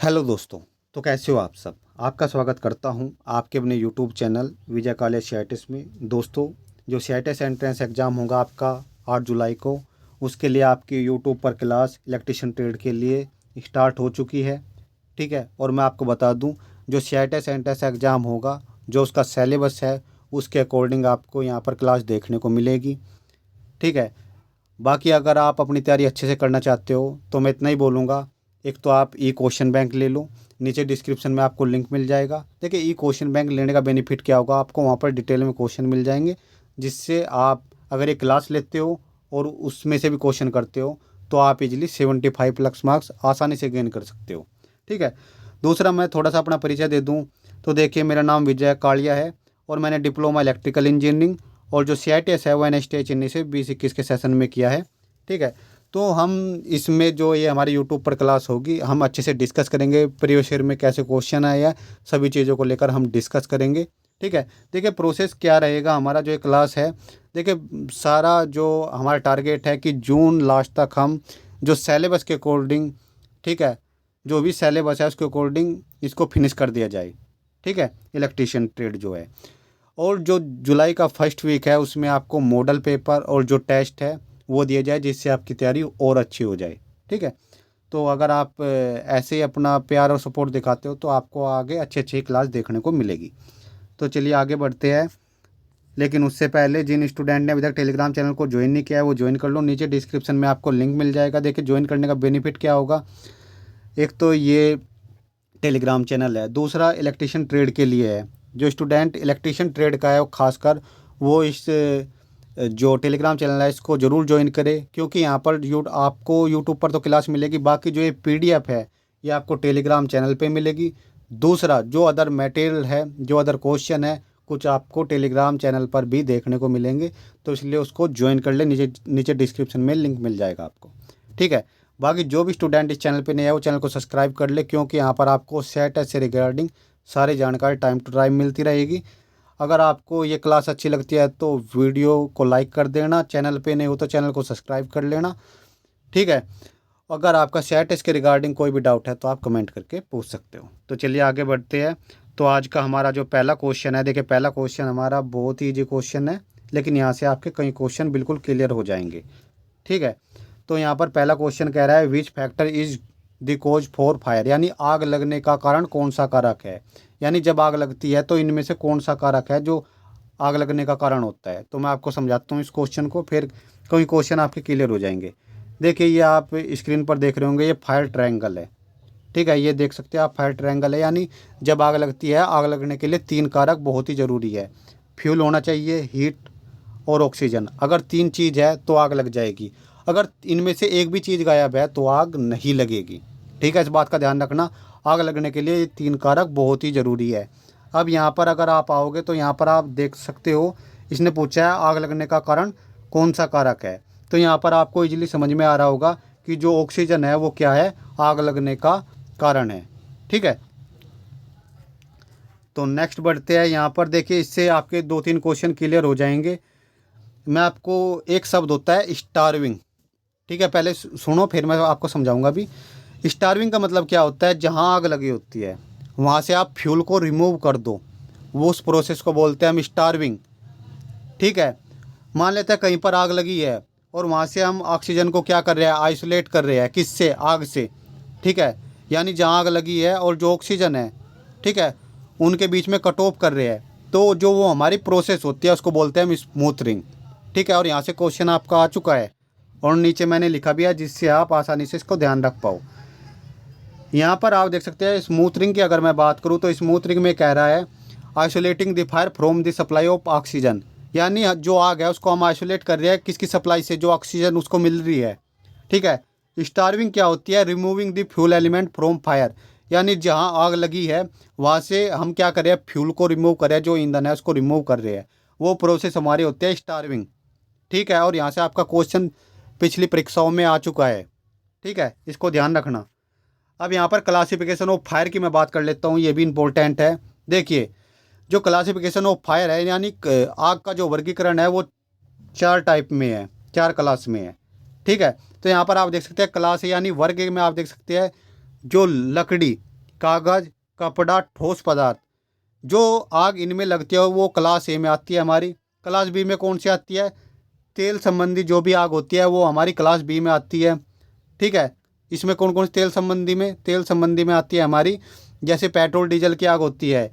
Hello दोस्तों। तो कैसे हो आप सब। आपका स्वागत करता हूं आपके अपने यूट्यूब चैनल विजय कॉलेज सीआईटीएस में। दोस्तों, जो सीआईटीएस एंट्रेंस एग्ज़ाम होगा आपका 8 जुलाई को, उसके लिए आपकी यूट्यूब पर क्लास इलेक्ट्रीशियन ट्रेड के लिए स्टार्ट हो चुकी है। ठीक है। और मैं आपको बता दूं, जो सीआईटीएस एंट्रेंस एग्ज़ाम होगा, जो उसका सिलेबस है, उसके अकॉर्डिंग आपको यहाँ पर क्लास देखने को मिलेगी। ठीक है। बाकी अगर आप अपनी तैयारी अच्छे से करना चाहते हो तो मैं इतना ही बोलूँगा, एक तो आप ई क्वेश्चन बैंक ले लो। नीचे डिस्क्रिप्शन में आपको लिंक मिल जाएगा। देखिए, ई क्वेश्चन बैंक लेने का बेनिफिट क्या होगा, आपको वहाँ पर डिटेल में क्वेश्चन मिल जाएंगे, जिससे आप अगर एक क्लास लेते हो और उसमें से भी क्वेश्चन करते हो तो आप इजीली 75+ मार्क्स आसानी से गेन कर सकते हो। ठीक है। दूसरा, मैं थोड़ा सा अपना परिचय दे दूँ तो देखिए, मेरा नाम विजय कालिया है और मैंने डिप्लोमा इलेक्ट्रिकल इंजीनियरिंग और जो सीआईटीएस है वो एनएसटीआई चेन्नई से 2021 के सेशन में किया है। ठीक है। तो हम इसमें जो ये हमारे यूट्यूब पर क्लास होगी, हम अच्छे से डिस्कस करेंगे, प्रीवियस ईयर में कैसे क्वेश्चन आए हैं, सभी चीज़ों को लेकर हम डिस्कस करेंगे। ठीक है। देखिए, प्रोसेस क्या रहेगा हमारा जो ये क्लास है। देखिए, सारा जो हमारा टारगेट है कि जून लास्ट तक हम जो सिलेबस के अकॉर्डिंग, ठीक है, जो भी सिलेबस है उसके अकॉर्डिंग इसको फिनिश कर दिया जाए। ठीक है। इलेक्ट्रीशियन ट्रेड जो है, और जो जुलाई का फर्स्ट वीक है उसमें आपको मॉडल पेपर और जो टेस्ट है वो दिया जाए, जिससे आपकी तैयारी और अच्छी हो जाए। ठीक है। तो अगर आप ऐसे ही अपना प्यार और सपोर्ट दिखाते हो तो आपको आगे अच्छी अच्छी क्लास देखने को मिलेगी। तो चलिए आगे बढ़ते हैं। लेकिन उससे पहले जिन स्टूडेंट ने अभी तक टेलीग्राम चैनल को ज्वाइन नहीं किया है वो ज्वाइन कर लो। नीचे डिस्क्रिप्शन में आपको लिंक मिल जाएगा। देखिए, ज्वाइन करने का बेनिफिट क्या होगा, एक तो ये टेलीग्राम चैनल है, दूसरा इलेक्ट्रिशियन ट्रेड के लिए है। जो स्टूडेंट इलेक्ट्रिशियन ट्रेड का है वो खासकर वो इस जो टेलीग्राम चैनल है इसको ज़रूर ज्वाइन करें, क्योंकि यहाँ पर आपको यूट्यूब पर तो क्लास मिलेगी, बाकी जो ये पीडीएफ है ये आपको टेलीग्राम चैनल पे मिलेगी। दूसरा, जो अदर मटेरियल है, जो अदर क्वेश्चन है, कुछ आपको टेलीग्राम चैनल पर भी देखने को मिलेंगे। तो इसलिए उसको ज्वाइन कर ले, नीचे नीचे डिस्क्रिप्शन में लिंक मिल जाएगा आपको। ठीक है। बाकी जो भी स्टूडेंट इस चैनल पे नया है वो चैनल को सब्सक्राइब कर ले, क्योंकि यहाँ पर आपको सेट से रिगार्डिंग सारी जानकारी टाइम टू टाइम मिलती रहेगी। अगर आपको ये क्लास अच्छी लगती है तो वीडियो को लाइक कर देना, चैनल पे नहीं हो तो चैनल को सब्सक्राइब कर लेना। ठीक है। अगर आपका सेट इसके रिगार्डिंग कोई भी डाउट है तो आप कमेंट करके पूछ सकते हो। तो चलिए आगे बढ़ते हैं। तो आज का हमारा जो पहला क्वेश्चन है, देखिए पहला क्वेश्चन हमारा बहुत ही ईजी क्वेश्चन है, लेकिन यहाँ से आपके कई क्वेश्चन बिल्कुल क्लियर हो जाएंगे। ठीक है। तो यहाँ पर पहला क्वेश्चन कह रहा है, which factor is the cause for fire, यानी आग लगने का कारण कौन सा कारक है। यानी जब आग लगती है तो इनमें से कौन सा कारक है जो आग लगने का कारण होता है। तो मैं आपको समझाता हूँ इस क्वेश्चन को, फिर कोई क्वेश्चन आपके क्लियर हो जाएंगे। देखिए, ये आप स्क्रीन पर देख रहे होंगे, ये फायर ट्रायंगल है। ठीक है। ये देख सकते हैं आप, फायर ट्रायंगल है, यानी जब आग लगती है, आग लगने के लिए 3 कारक बहुत ही ज़रूरी है। फ्यूल होना चाहिए, हीट और ऑक्सीजन। अगर 3 चीज़ है तो आग लग जाएगी। अगर इनमें से एक भी चीज़ गायब है तो आग नहीं लगेगी। ठीक है। इस बात का ध्यान रखना, आग लगने के लिए ये 3 कारक बहुत ही ज़रूरी है। अब यहाँ पर अगर आप आओगे तो यहाँ पर आप देख सकते हो, इसने पूछा है आग लगने का कारण कौन सा कारक है। तो यहाँ पर आपको इजीली समझ में आ रहा होगा कि जो ऑक्सीजन है वो क्या है, आग लगने का कारण है। ठीक है। तो नेक्स्ट बढ़ते हैं। यहाँ पर देखिए, इससे आपके 2-3 क्वेश्चन क्लियर हो जाएंगे। मैं आपको एक शब्द होता है स्टार्विंग। ठीक है। पहले सुनो, फिर मैं आपको समझाऊंगा भी। स्टार्विंग का मतलब क्या होता है, जहाँ आग लगी होती है वहाँ से आप फ्यूल को रिमूव कर दो, वो उस प्रोसेस को बोलते हैं हम स्टार्विंग। ठीक है। मान लेते हैं कहीं पर आग लगी है और वहाँ से हम ऑक्सीजन को क्या कर रहे हैं, आइसोलेट कर रहे हैं, किससे, आग से। ठीक है। यानी जहाँ आग लगी है और जो ऑक्सीजन है, ठीक है, उनके बीच में कट ऑफ कर रहे हैं। तो जो वो हमारी प्रोसेस होती है उसको बोलते हैं हम स्मूथरिंग। ठीक है। और यहाँ से क्वेश्चन आपका आ चुका है और नीचे मैंने लिखा भी है, जिससे आप आसानी से इसको ध्यान रख पाओ। यहाँ पर आप देख सकते हैं स्मूथरिंग की अगर मैं बात करूँ तो स्मूथरिंग में कह रहा है isolating the fire from the supply of oxygen, यानी जो आग है उसको हम आइसोलेट कर रहे हैं किसकी सप्लाई से, जो ऑक्सीजन उसको मिल रही है। ठीक है। स्टार्विंग क्या होती है, removing the fuel element from fire, यानी जहाँ आग लगी है वहाँ से हम क्या कर रहे हैं, फ्यूल को रिमूव कर रहे हैं, जो ईंधन है उसको रिमूव कर रहे हैं। वो प्रोसेस हमारी होती है स्टार्विंग। ठीक है। और यहाँ से आपका क्वेश्चन पिछली परीक्षाओं में आ चुका है। ठीक है। इसको ध्यान रखना। अब यहाँ पर क्लासिफिकेशन ऑफ फायर की मैं बात कर लेता हूँ, ये भी इम्पोर्टेंट है। देखिए, जो क्लासिफिकेशन ऑफ फायर है, यानी आग का जो वर्गीकरण है वो 4 टाइप में है, 4 क्लास में है। ठीक है। तो यहाँ पर आप देख सकते हैं क्लास यानी वर्ग में आप देख सकते हैं जो लकड़ी, कागज़, कपड़ा, ठोस पदार्थ। जो आग इनमें लगती है वो क्लास ए में आती है हमारी। क्लास बी में कौन सी आती है? तेल संबंधी जो भी आग होती है वो हमारी क्लास बी में आती है। ठीक है, इसमें कौन कौन सी तेल संबंधी में आती है हमारी, जैसे पेट्रोल डीजल की आग होती है।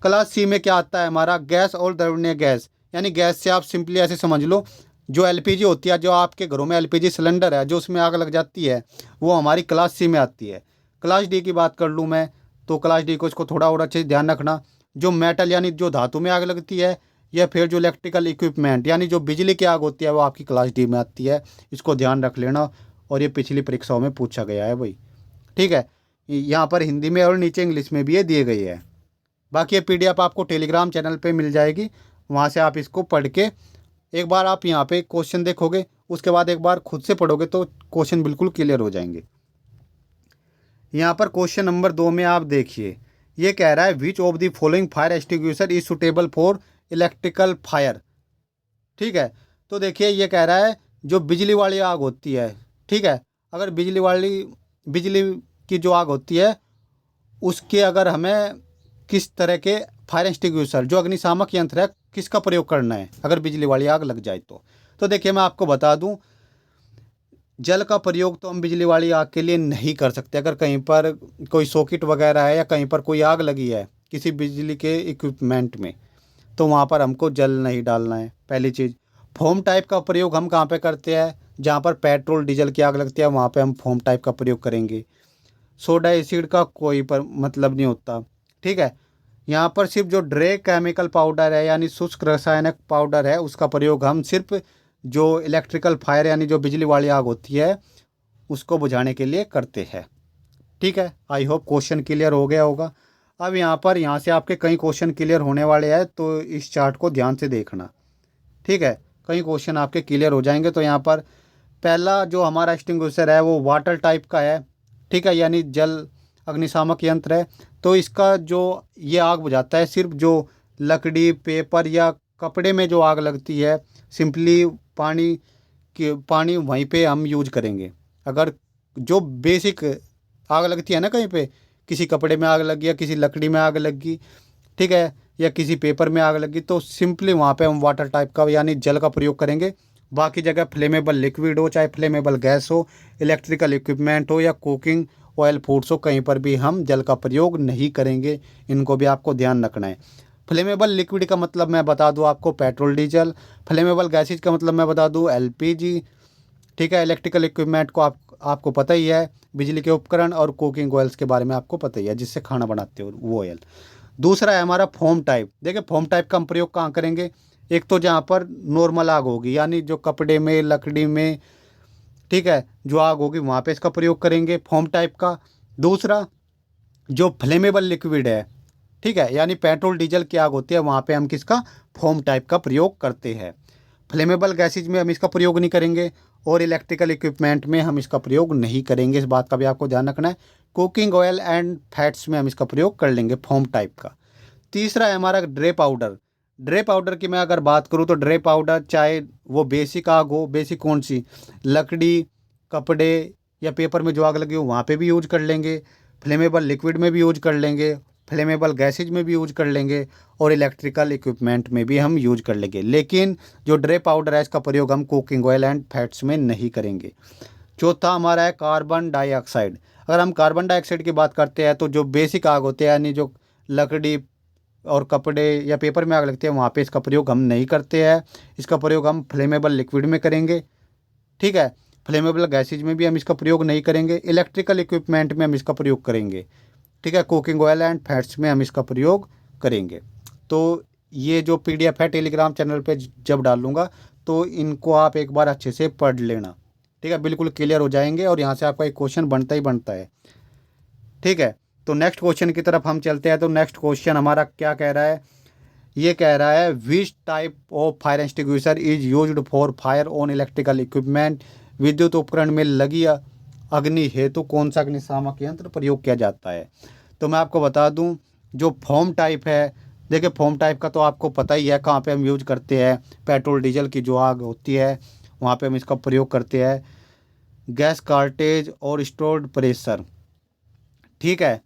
क्लास सी में क्या आता है हमारा? गैस और द्रवणीय गैस, यानी गैस से आप सिंपली ऐसे समझ लो, जो एलपीजी होती है, जो आपके घरों में एलपीजी सिलेंडर है, जो उसमें आग लग जाती है, वो हमारी क्लास सी में आती है। क्लास डी की बात कर लूँ मैं, तो क्लास डी को इसको थोड़ा और अच्छे से ध्यान रखना। जो मेटल यानी जो धातु में आग लगती है, या फिर जो इलेक्ट्रिकल इक्विपमेंट यानी जो बिजली की आग होती है, वो आपकी क्लास डी में आती है। इसको ध्यान रख लेना, और ये पिछली परीक्षाओं में पूछा गया है भाई। ठीक है, यहाँ पर हिंदी में और नीचे इंग्लिश में भी ये दिए गई है। बाकी ये पीडीएफ आपको टेलीग्राम चैनल पे मिल जाएगी, वहाँ से आप इसको पढ़ के एक बार आप यहाँ पे क्वेश्चन देखोगे, उसके बाद एक बार खुद से पढ़ोगे तो क्वेश्चन बिल्कुल क्लियर हो जाएंगे। यहाँ पर क्वेश्चन नंबर 2 में आप देखिए, ये कह रहा है which of the following fire extinguisher is suitable for electrical fire. ठीक है, तो देखिए ये कह रहा है जो बिजली वाली आग होती है, ठीक है, अगर बिजली की जो आग होती है, उसके अगर हमें किस तरह के फायर एक्सटिंग्विशर जो अग्निशामक यंत्र है किसका प्रयोग करना है अगर बिजली वाली आग लग जाए तो देखिए मैं आपको बता दूं, जल का प्रयोग तो हम बिजली वाली आग के लिए नहीं कर सकते। अगर कहीं पर कोई सॉकेट वगैरह है या कहीं पर कोई आग लगी है किसी बिजली के इक्विपमेंट में, तो वहाँ पर हमको जल नहीं डालना है। पहली चीज़, फोम टाइप का प्रयोग हम कहाँ पे करते हैं? जहाँ पर पेट्रोल डीजल की आग लगती है वहाँ पे हम फोम टाइप का प्रयोग करेंगे। सोडा एसिड का कोई पर मतलब नहीं होता। ठीक है, यहाँ पर सिर्फ जो ड्रे केमिकल पाउडर है यानी शुष्क रासायनिक पाउडर है, उसका प्रयोग हम सिर्फ जो इलेक्ट्रिकल फायर यानी जो बिजली वाली आग होती है उसको बुझाने के लिए करते हैं। ठीक है, आई होप क्वेश्चन क्लियर हो गया होगा। अब यहाँ से आपके कई क्वेश्चन क्लियर होने वाले हैं, तो इस चार्ट को ध्यान से देखना। ठीक है, कई क्वेश्चन आपके क्लियर हो जाएंगे। तो यहाँ पर पहला जो हमारा एक्सटिंग्विशर है वो वाटर टाइप का है। ठीक है, यानी जल अग्निशामक यंत्र है। तो इसका जो ये आग बुझाता है सिर्फ जो लकड़ी, पेपर या कपड़े में जो आग लगती है, सिंपली पानी वहीं पे हम यूज करेंगे। अगर जो बेसिक आग लगती है ना, कहीं पे किसी कपड़े में आग लगी या किसी लकड़ी में आग लगी, ठीक है, या किसी पेपर में आग लगी, तो सिंपली वहाँ पे हम वाटर टाइप का यानी जल का प्रयोग करेंगे। बाकी जगह फ्लेमेबल लिक्विड हो, चाहे फ्लेमेबल गैस हो, इलेक्ट्रिकल इक्विपमेंट हो या कुकिंग ऑयल फूड्स हो, कहीं पर भी हम जल का प्रयोग नहीं करेंगे। इनको भी आपको ध्यान रखना है। फ्लेमेबल लिक्विड का मतलब मैं बता दूं आपको पेट्रोल डीजल, फ्लेमेबल गैसेज का मतलब मैं बता दूं एलपीजी। ठीक है, इलेक्ट्रिकल इक्विपमेंट को आपको पता ही है, बिजली के उपकरण, और कुकिंग ऑयल्स के बारे में आपको पता ही है, जिससे खाना बनाते हो वो ऑयल। दूसरा है हमारा फोम टाइप। देखिए फोम टाइप का हम प्रयोग कहाँ करेंगे? एक तो जहाँ पर नॉर्मल आग होगी यानी जो कपड़े में, लकड़ी में, ठीक है, जो आग होगी वहाँ पे इसका प्रयोग करेंगे फोम टाइप का। दूसरा जो फ्लेमेबल लिक्विड है, ठीक है, यानी पेट्रोल डीजल की आग होती है, वहाँ पे हम किसका? फोम टाइप का प्रयोग करते हैं। फ्लेमेबल गैसेज में हम इसका प्रयोग नहीं करेंगे, और इलेक्ट्रिकल इक्विपमेंट में हम इसका प्रयोग नहीं करेंगे। इस बात का भी आपको ध्यान रखना है। कुकिंग ऑयल एंड फैट्स में हम इसका प्रयोग कर लेंगे फोम टाइप का। तीसरा है हमारा ड्रे पाउडर। ड्रे पाउडर की मैं अगर बात करूँ तो ड्रे पाउडर चाहे वो बेसिक आग हो, बेसिक कौन सी, लकड़ी, कपड़े या पेपर में जो आग लगी हो वहाँ पे भी यूज कर लेंगे, फ्लेमेबल लिक्विड में भी यूज कर लेंगे, फ्लेमेबल गैसेज में भी यूज कर लेंगे, और इलेक्ट्रिकल इक्विपमेंट में भी हम यूज कर लेंगे। लेकिन जो ड्रे पाउडर है इसका प्रयोग हम कुकिंग ऑयल एंड फैट्स में नहीं करेंगे। चौथा हमारा है कार्बन डाइऑक्साइड। अगर हम कार्बन डाइऑक्साइड की बात करते हैं तो जो बेसिक आग होते हैं यानी जो लकड़ी और कपड़े या पेपर में आग लगती है वहाँ पे इसका प्रयोग हम नहीं करते हैं। इसका प्रयोग हम फ्लेमेबल लिक्विड में करेंगे। ठीक है, फ्लेमेबल गैसेज में भी हम इसका प्रयोग नहीं करेंगे, इलेक्ट्रिकल इक्विपमेंट में हम इसका प्रयोग करेंगे। ठीक है, कुकिंग ऑयल एंड फैट्स में हम इसका प्रयोग करेंगे। तो ये जो पीडीएफ है टेलीग्राम चैनल पे जब डालूंगा तो इनको आप एक बार अच्छे से पढ़ लेना। ठीक है, बिल्कुल क्लियर हो जाएंगे, और यहाँ से आपका एक क्वेश्चन बनता ही बनता है। ठीक है, तो नेक्स्ट क्वेश्चन की तरफ हम चलते हैं। तो नेक्स्ट क्वेश्चन हमारा क्या कह रहा है? ये कह रहा है which type of fire extinguisher is used for fire on electrical equipment. विद्युत उपकरण में लगी अग्नि हेतु कौन सा अग्निशामक यंत्र प्रयोग किया जाता है? तो मैं आपको बता दूं, जो फोम टाइप है, देखिए फोम टाइप का तो आपको पता ही है कहाँ पे हम यूज करते हैं। पेट्रोल डीजल की जो आग होती है वहाँ पे हम इसका प्रयोग करते हैं। गैस कार्टेज और स्टोर्ड प्रेशर, ठीक है,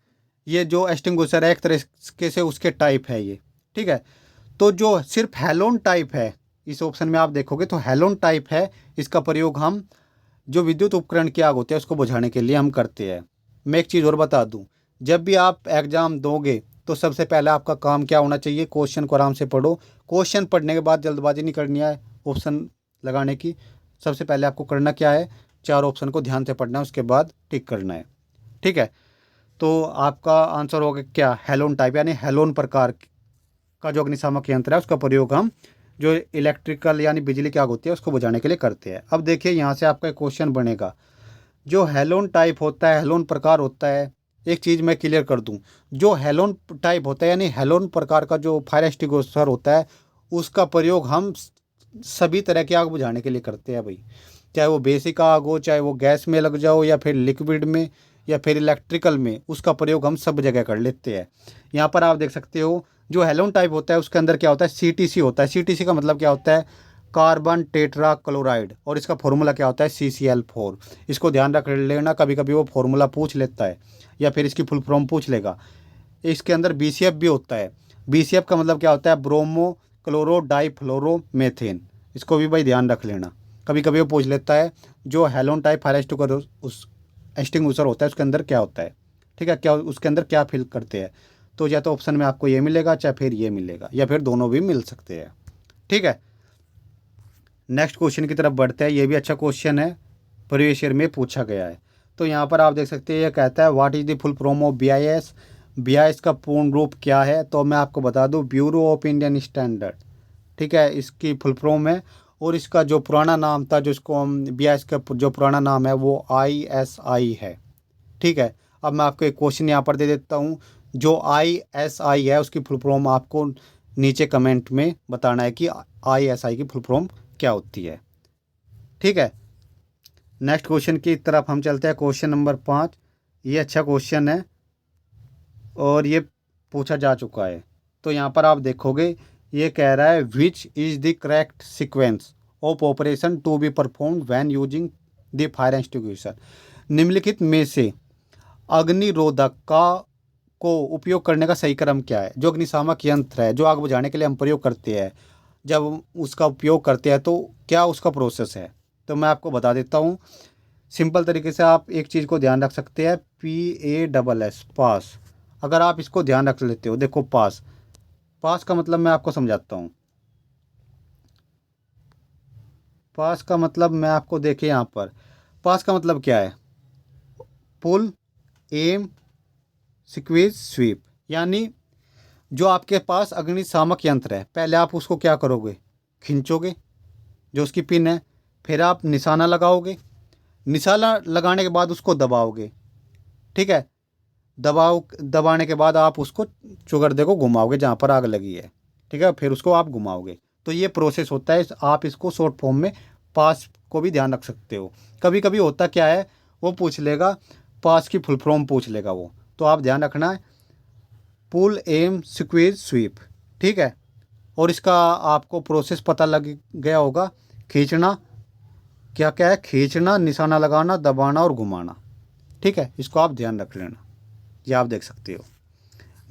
ये जो एक्सटिंग्विशर है एक तरीके से उसके टाइप है ये, ठीक है। तो जो सिर्फ हैलोन टाइप है, इस ऑप्शन में आप देखोगे तो हैलोन टाइप है, इसका प्रयोग हम जो विद्युत उपकरण की आग होती है उसको बुझाने के लिए हम करते हैं। मैं एक चीज़ और बता दूं, जब भी आप एग्ज़ाम दोगे तो सबसे पहले आपका काम क्या होना चाहिए, क्वेश्चन को आराम से पढ़ो। क्वेश्चन पढ़ने के बाद जल्दबाजी नहीं करनी है ऑप्शन लगाने की। सबसे पहले आपको करना क्या है, 4 ऑप्शन को ध्यान से पढ़ना है, उसके बाद टिक करना है, ठीक है। तो आपका आंसर होगा क्या, हैलोन टाइप, यानी हैलोन प्रकार का जो अग्निशामक यंत्र है उसका प्रयोग हम जो इलेक्ट्रिकल यानी बिजली की आग होती है उसको बुझाने के लिए करते हैं। अब देखिए यहाँ से आपका एक क्वेश्चन बनेगा, जो हैलोन टाइप होता है, हैलोन प्रकार होता है, एक चीज़ मैं क्लियर कर दूं, जो हैलोन टाइप होता है यानी हैलोन प्रकार का जो फायर एक्सटिंग्विशर होता है उसका प्रयोग हम सभी तरह की आग बुझाने के लिए करते हैं भाई। चाहे वो बेसिक आग हो, चाहे वो गैस में लग जाओ या फिर लिक्विड में या फिर इलेक्ट्रिकल में, उसका प्रयोग हम सब जगह कर लेते हैं। यहाँ पर आप देख सकते हो जो हैलोन टाइप होता है उसके अंदर क्या होता है, CTC होता है। CTC का मतलब क्या होता है, कार्बन टेट्रा क्लोराइड, और इसका फॉर्मूला क्या होता है, CCl4। इसको ध्यान रख लेना, कभी कभी वो फॉर्मूला पूछ लेता है या फिर इसकी फुल फॉर्म पूछ लेगा। इसके अंदर BCF भी होता है। BCF का मतलब क्या होता है, ब्रोमो क्लोरो डाईफ्लोरो मेथेन। इसको भी भाई ध्यान रख लेना, कभी कभी वो पूछ लेता है जो हैलोन टाइप फायर एक्सटिंग्विशर होता है उसके अंदर क्या होता है, ठीक है, क्या उसके अंदर क्या फिल करते हैं। तो या तो ऑप्शन में आपको ये मिलेगा, चाहे फिर ये मिलेगा, या फिर दोनों भी मिल सकते हैं, ठीक है। नेक्स्ट क्वेश्चन की तरफ बढ़ते हैं, ये भी अच्छा क्वेश्चन है, प्रीवियस ईयर में पूछा गया है। तो यहाँ पर आप देख सकते हैं, ये कहता है what is the full form of BIS। BIS का पूर्ण रूप क्या है, तो मैं आपको बता दूँ, ब्यूरो ऑफ इंडियन स्टैंडर्ड, ठीक है, इसकी फुल फॉर्म है। और इसका जो पुराना नाम था, जो इसको हम BIS का जो पुराना नाम है वो ISI है, ठीक है। अब मैं आपको एक क्वेश्चन यहाँ पर दे देता हूँ, जो ISI है उसकी फुल फॉर्म आपको नीचे कमेंट में बताना है कि ISI की फुल फॉर्म क्या होती है, ठीक है। नेक्स्ट क्वेश्चन की तरफ हम चलते हैं, क्वेश्चन नंबर 5। ये अच्छा क्वेश्चन है और ये पूछा जा चुका है। तो यहाँ पर आप देखोगे, ये कह रहा है which is the correct sequence of operation to be performed when using the fire extinguisher. निम्नलिखित में से अग्निरोधक का को उपयोग करने का सही क्रम क्या है। जो अग्निशामक यंत्र है जो आग बुझाने के लिए हम प्रयोग करते हैं, जब उसका उपयोग करते हैं तो क्या उसका प्रोसेस है, तो मैं आपको बता देता हूँ। सिंपल तरीके से आप एक चीज़ को ध्यान रख सकते हैं, PASS, पास। अगर आप इसको ध्यान रख लेते हो, देखो पास, पास का मतलब मैं आपको समझाता हूँ। पास का मतलब मैं आपको देखिए यहाँ पर, पास का मतलब क्या है, पुल, एम, स्क्वीज, स्वीप। यानी जो आपके पास अग्निशामक यंत्र है, पहले आप उसको क्या करोगे, खींचोगे जो उसकी पिन है, फिर आप निशाना लगाओगे, निशाना लगाने के बाद उसको दबाओगे, ठीक है, दबाने के बाद आप उसको चुगरदे को घुमाओगे जहाँ पर आग लगी है, ठीक है, फिर उसको आप घुमाओगे। तो ये प्रोसेस होता है। आप इसको शॉर्ट फॉर्म में पास को भी ध्यान रख सकते हो। कभी कभी होता क्या है, वो पूछ लेगा पास की फुल फॉर्म पूछ लेगा वो, तो आप ध्यान रखना है, पुल, एम, स्क्वीज, स्वीप, ठीक है। और इसका आपको प्रोसेस पता लग गया होगा, खींचना, क्या क्या है, खींचना, निशाना लगाना, दबाना और घुमाना, ठीक है। इसको आप ध्यान रख लेना, ये आप देख सकते हो।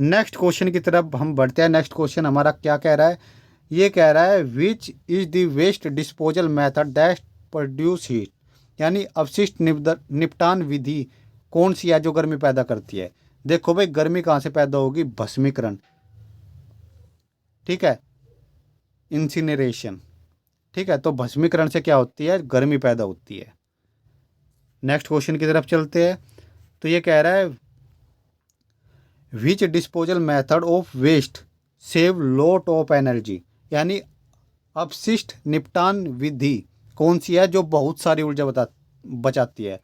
नेक्स्ट क्वेश्चन की तरफ हम बढ़ते हैं। नेक्स्ट क्वेश्चन हमारा क्या कह रहा है, ये कह रहा है which is the waste disposal method that produce heat. यानी अवशिष्ट निपटान विधि कौन सी है जो गर्मी पैदा करती है। देखो भाई, गर्मी कहाँ से पैदा होगी, भस्मीकरण, ठीक है, इंसिनरेशन, ठीक है। तो भस्मीकरण से क्या होती है, गर्मी पैदा होती है। नेक्स्ट क्वेश्चन की तरफ चलते हैं। तो ये कह रहा है which disposal method of waste save lot of energy. यानी अपशिष्ट निपटान विधि कौन सी है जो बहुत सारी ऊर्जा बचाती है।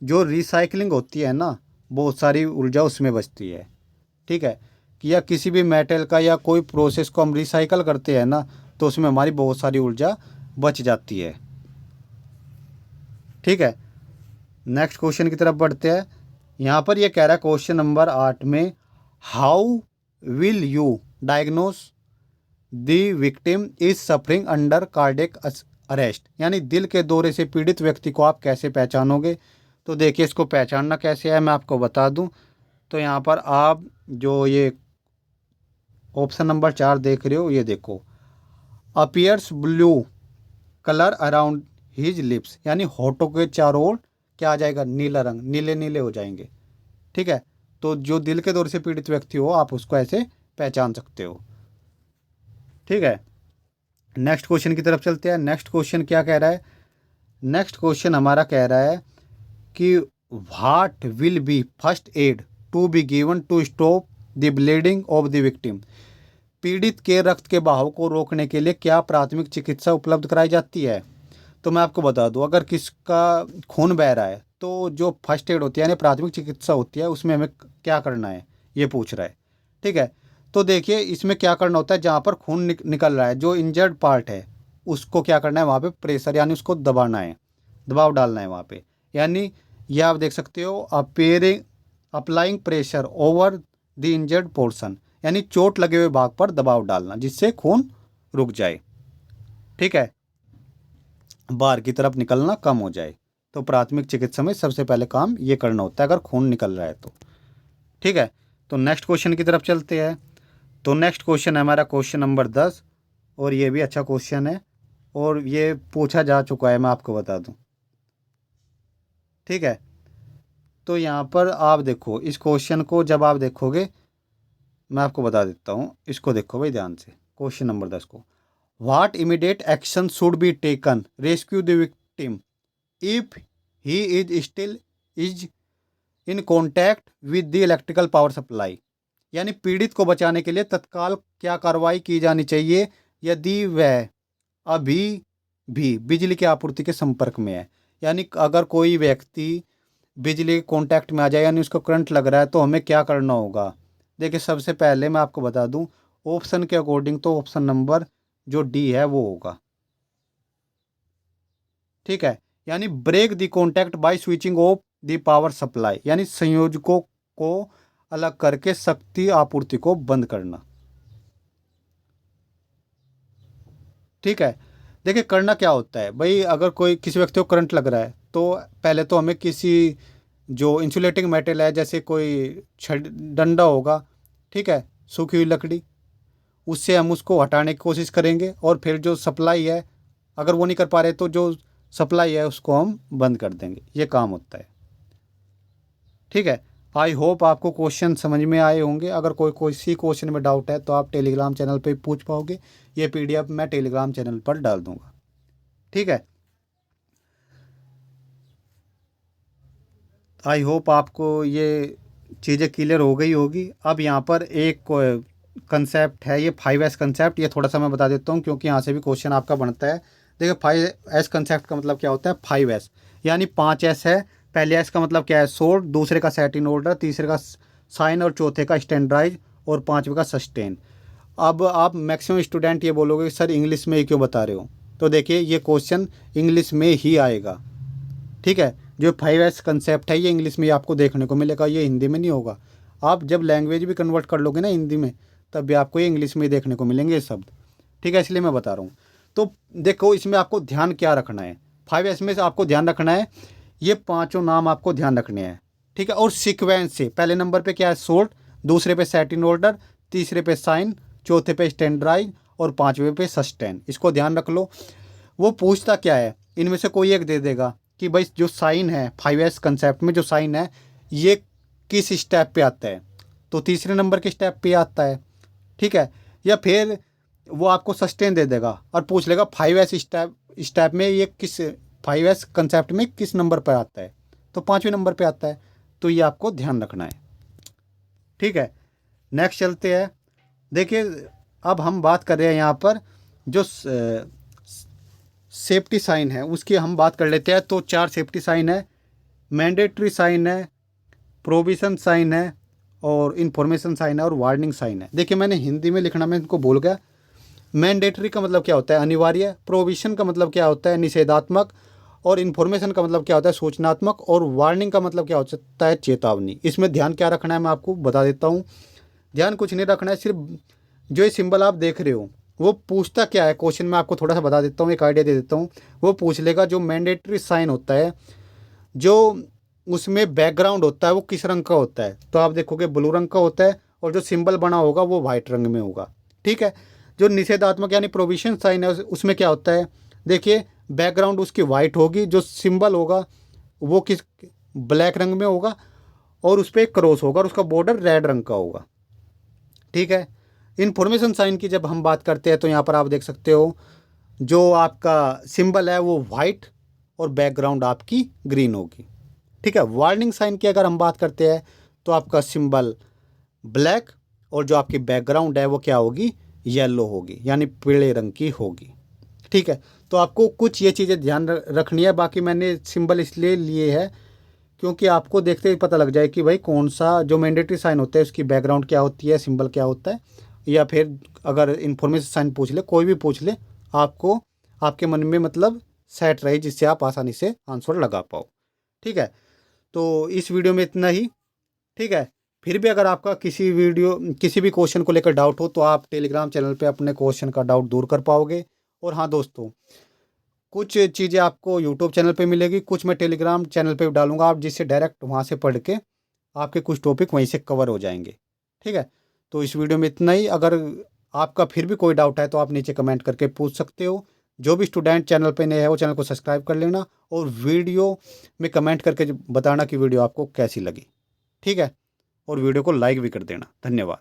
जो रिसाइकलिंग होती है ना, बहुत सारी ऊर्जा उसमें बचती है, ठीक है। कि या किसी भी मेटल का या कोई प्रोसेस को हम रिसाइकल करते हैं ना, तो उसमें हमारी बहुत सारी ऊर्जा बच जाती है, ठीक है। नेक्स्ट क्वेश्चन की तरफ बढ़ते हैं। यहाँ पर ये कह रहा है क्वेश्चन नंबर 8 में, how will you diagnose the victim is suffering under cardiac arrest. यानी दिल के दौरे से पीड़ित व्यक्ति को आप कैसे पहचानोगे। तो देखिए, इसको पहचानना कैसे है मैं आपको बता दूं। तो यहाँ पर आप जो ये ऑप्शन नंबर 4 देख रहे हो, ये देखो, appears blue colour around his lips, यानी होठों के चारों ओर क्या आ जाएगा, नीला रंग, नीले नीले हो जाएंगे। ठीक है, तो जो दिल के दौर से पीड़ित व्यक्ति हो आप उसको ऐसे पहचान सकते हो। ठीक है, नेक्स्ट क्वेश्चन की तरफ चलते हैं। नेक्स्ट क्वेश्चन क्या कह रहा है? नेक्स्ट क्वेश्चन हमारा कह रहा है कि what will be first aid to be given to stop the bleeding of the victim. पीड़ित के रक्त के बहाव को रोकने के लिए क्या प्राथमिक चिकित्सा उपलब्ध कराई जाती है? तो मैं आपको बता दूं, अगर किसका खून बह रहा है तो जो फर्स्ट एड होती है यानी प्राथमिक चिकित्सा होती है, उसमें हमें क्या करना है ये पूछ रहा है। ठीक है, तो देखिए इसमें क्या करना होता है, जहाँ पर खून निकल रहा है, जो इंजर्ड पार्ट है उसको क्या करना है, वहाँ पे प्रेशर यानी उसको दबाना है, दबाव डालना है वहाँ पे। यानी ये आप देख सकते हो, applying pressure over the injured portion, यानी चोट लगे हुए भाग पर दबाव डालना जिससे खून रुक जाए। ठीक है, बाहर की तरफ निकलना कम हो जाए। तो प्राथमिक चिकित्सा में सबसे पहले काम ये करना होता है अगर खून निकल रहा है तो। ठीक है, तो नेक्स्ट क्वेश्चन की तरफ चलते हैं। तो नेक्स्ट क्वेश्चन है हमारा क्वेश्चन नंबर 10, और ये भी अच्छा क्वेश्चन है और ये पूछा जा चुका है, मैं आपको बता दूं। ठीक है, तो यहाँ पर आप देखो इस क्वेश्चन को, जब आप देखोगे मैं आपको बता देता हूँ, इसको देखो भाई ध्यान से, क्वेश्चन नंबर 10 को। What immediate action should be taken rescue the victim if he is still is in contact with the electrical power supply. यानी पीड़ित को बचाने के लिए तत्काल क्या कार्रवाई की जानी चाहिए यदि वह अभी भी बिजली की आपूर्ति के संपर्क में है। यानी अगर कोई व्यक्ति बिजली के कॉन्टैक्ट में आ जाए यानी उसको करंट लग रहा है तो हमें क्या करना होगा। देखिए सबसे पहले मैं आपको बता दूं, ऑप्शन के अकॉर्डिंग तो ऑप्शन नंबर जो डी है वो होगा। ठीक है, यानी break the contact by switching off the power supply, यानी संयोजकों को अलग करके शक्ति आपूर्ति को बंद करना। ठीक है, देखिए करना क्या होता है भाई, अगर कोई किसी व्यक्ति को करंट लग रहा है तो पहले तो हमें किसी जो इंसुलेटिंग मेटल है, जैसे कोई डंडा होगा, ठीक है, सूखी हुई लकड़ी, उससे हम उसको हटाने की कोशिश करेंगे। और फिर जो सप्लाई है, अगर वो नहीं कर पा रहे तो जो सप्लाई है उसको हम बंद कर देंगे, ये काम होता है। ठीक है, आई होप आपको क्वेश्चन समझ में आए होंगे। अगर कोई सी क्वेश्चन में डाउट है तो आप टेलीग्राम चैनल पे पूछ पाओगे, ये पीडीएफ मैं टेलीग्राम चैनल पर डाल दूंगा। ठीक है, आई होप आपको ये चीज़ें क्लियर हो गई होगी। अब यहाँ पर एक कंसेप्ट है, ये 5S कंसेप्ट, ये थोड़ा सा मैं बता देता हूँ क्योंकि यहाँ से भी क्वेश्चन आपका बनता है। देखिए 5S कंसेप्ट का मतलब क्या होता है, 5S यानी 5S है। पहले एस का मतलब क्या है, सोर्ट, दूसरे का सेट इन ऑर्डर, तीसरे का साइन और चौथे का स्टैंडर्डाइज और पांचवे का सस्टेन। अब आप मैक्सिमम स्टूडेंट ये बोलोगे सर इंग्लिश में ही क्यों बता रहे हो, तो देखिए ये क्वेश्चन इंग्लिश में ही आएगा। ठीक है, जो 5S कंसेप्ट है ये इंग्लिश में ही आपको देखने को मिलेगा, ये हिंदी में नहीं होगा। आप जब लैंग्वेज भी कन्वर्ट कर लोगे ना हिंदी में, तब भी आपको ये इंग्लिश में ही देखने को मिलेंगे ये शब्द। ठीक है, इसलिए मैं बता रहा हूँ। तो देखो इसमें आपको ध्यान क्या रखना है, 5S में से आपको ध्यान रखना है ये पांचों नाम आपको ध्यान रखने हैं। ठीक है, और सीक्वेंस से पहले नंबर पे क्या है, सोल्ट, दूसरे पे सेट इन ऑर्डर, तीसरे पे साइन, चौथे पे स्टैंडर्डाइज और पांचवे पे सस्टेन, इसको ध्यान रख लो। वो पूछता क्या है, इनमें से कोई एक दे देगा कि भाई जो साइन है 5S कंसेप्ट में, जो साइन है ये किस स्टेप पे आता है, तो तीसरे नंबर के स्टेप पे आता है। ठीक है, या फिर वो आपको सस्टेन दे देगा और पूछ लेगा 5S स्टेप में ये किस 5S कंसेप्ट में किस नंबर पर आता है, तो पाँचवें नंबर पे आता है। तो ये आपको ध्यान रखना है। ठीक है, नेक्स्ट चलते हैं। देखिए अब हम बात कर रहे हैं यहाँ पर जो सेफ्टी साइन है उसकी हम बात कर लेते हैं। तो 4 सेफ्टी साइन है, मैंडेटरी साइन है, प्रोविजन साइन है और इन्फॉर्मेशन साइन है और वार्निंग साइन है। देखिए मैंने हिंदी में लिखना मैं इनको भूल गया। मैंडेटरी का मतलब क्या होता है, अनिवार्य। प्रोविजन का मतलब क्या होता है, निषेधात्मक। और इन्फॉर्मेशन का मतलब क्या होता है, सूचनात्मक। और वार्निंग का मतलब क्या हो सकता है, चेतावनी। इसमें ध्यान क्या रखना है मैं आपको बता देता हूँ। ध्यान कुछ नहीं रखना है, सिर्फ जो ये सिंबल आप देख रहे हो वो पूछता क्या है क्वेश्चन में, आपको थोड़ा सा बता देता हूँ, एक आइडिया दे देता हूँ। वो पूछ लेगा जो मैंडेटरी साइन होता है, जो उसमें बैकग्राउंड होता है वो किस रंग का होता है, तो आप देखोगे ब्लू रंग का होता है, और जो सिंबल बना होगा वो वाइट रंग में होगा। ठीक है। जो निषेधात्मक यानी प्रोविशन साइन है उसमें क्या होता है, देखिए बैकग्राउंड उसकी वाइट होगी, जो सिंबल होगा वो किस ब्लैक रंग में होगा, और उस पर एक क्रॉस होगा और उसका बॉर्डर रेड रंग का होगा। ठीक है। इन्फॉर्मेशन साइन की जब हम बात करते हैं तो यहाँ पर आप देख सकते हो जो आपका सिंबल है वो वाइट और बैकग्राउंड आपकी ग्रीन होगी। ठीक है। वार्निंग साइन की अगर हम बात करते हैं तो आपका सिंबल ब्लैक और जो आपकी बैकग्राउंड है वो क्या होगी, येलो होगी, यानी पीले रंग की होगी। ठीक है। तो आपको कुछ ये चीज़ें ध्यान रखनी है। बाकी मैंने सिंबल इसलिए लिए है क्योंकि आपको देखते ही पता लग जाए कि भाई कौन सा जो मैंडेटरी साइन होता है उसकी बैकग्राउंड क्या होती है, सिंबल क्या होता है, या फिर अगर इन्फॉर्मेशन साइन पूछ ले, कोई भी पूछ ले, आपको आपके मन में मतलब सेट रहे जिससे आप आसानी से आंसर लगा पाओ। ठीक है। तो इस वीडियो में इतना ही। ठीक है। फिर भी अगर आपका किसी भी क्वेश्चन को लेकर डाउट हो तो आप टेलीग्राम चैनल पे अपने क्वेश्चन का डाउट दूर कर पाओगे। और हाँ दोस्तों, कुछ चीज़ें आपको यूट्यूब चैनल पे मिलेगी, कुछ मैं टेलीग्राम चैनल पे डालूंगा, आप जिससे डायरेक्ट वहाँ से पढ़ के आपके कुछ टॉपिक वहीं से कवर हो जाएंगे। ठीक है। तो इस वीडियो में इतना ही। अगर आपका फिर भी कोई डाउट है तो आप नीचे कमेंट करके पूछ सकते हो। जो भी स्टूडेंट चैनल पे नए है वो चैनल को सब्सक्राइब कर लेना, और वीडियो में कमेंट करके बताना कि वीडियो आपको कैसी लगी। ठीक है। और वीडियो को लाइक भी कर देना। धन्यवाद।